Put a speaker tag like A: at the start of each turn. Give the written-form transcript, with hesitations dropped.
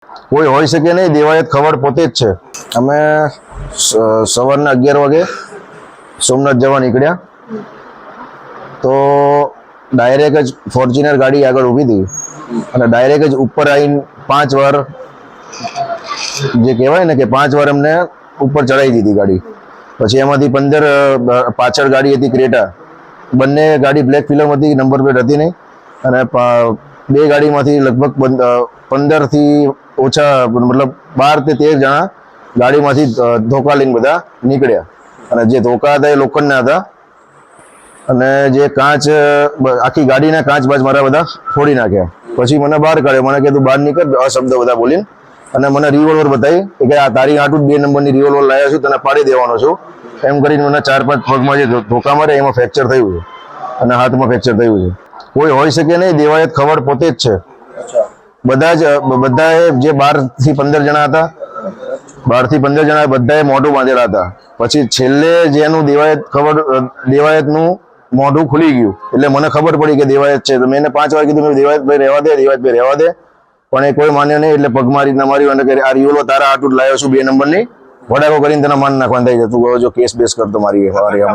A: કોઈ હોઈ શકે નહીં, દેવાયત ખબર પોતે જ છે। અમે સવારના 11 વાગે સોમનાથ જવા નીકળ્યા તો ડાયરેક્ટ જ ફોર્ચ્યુનર ગાડી આગળ ઊભી હતી અને ડાયરેક્ટ જ ઉપર આવીને 5 વાર જે કહેવાય ને કે 5 વાર અમને ઉપર ચડાવી દીધી ગાડી। પછી એમાંથી 15 પાછળ ગાડી હતી ક્રેટા, બંને ગાડી બ્લેક ફિલ્મ હતી, નંબર પ્લેટ હતી નહીં અને બે ગાડીમાંથી લગભગ 15 થી ઓછા મતલબ 12 થી 13 જણા ગાડીમાંથી ધોકા લઈને બધા નીકળ્યા અને જે ધોકા હતા એ લોખંડના હતા અને જે કાચ આખી ગાડીના કાચ બાજ મારા બધા ફોડી નાખ્યા। પછી મને બહાર કાઢ્યો, મને કીધું બહાર નીકળ અશબ્દ બધા બોલીને અને મને રિવોલ્વર બતાવી કે આ તારી આટલું 2 નંબરની રિવોલ્વર લાવ્યો છું, તને પાડી દેવાનો છું એમ કરીને મને 4-5 પગમાં જે ધોકા મારે એમાં ફ્રેક્ચર થયું છે અને હાથમાં ફ્રેક્ચર થયું છે। કોઈ હોઈ શકે નહીં, દેવાયત ખબર પોતે જ છે। બધાએ જે 12 થી 15 જણા હતા, 12 થી 15 જણા બધાએ મોઢું બાંધેલા હતા। પછી છેલ્લે જેનું દેવાયતનું મોઢું ખુલી ગયું એટલે મને ખબર પડી કે દેવાયત છે, તો મેં એને 5 વાર કીધું દેવાયતભાઈ રહેવા દે, દેવાયતભાઈ રહેવા દે, પણ એ કોઈ માન્યો નહીં। એટલે પગમારી ન માર્યું અને આ રિવોલ્વર તારા આટલું લાવ્યો છું 2 નંબરની, વડાકો કરીને તને માન નાખવાનું થઈ જતું, જો કેસ બેસ કરતો મારી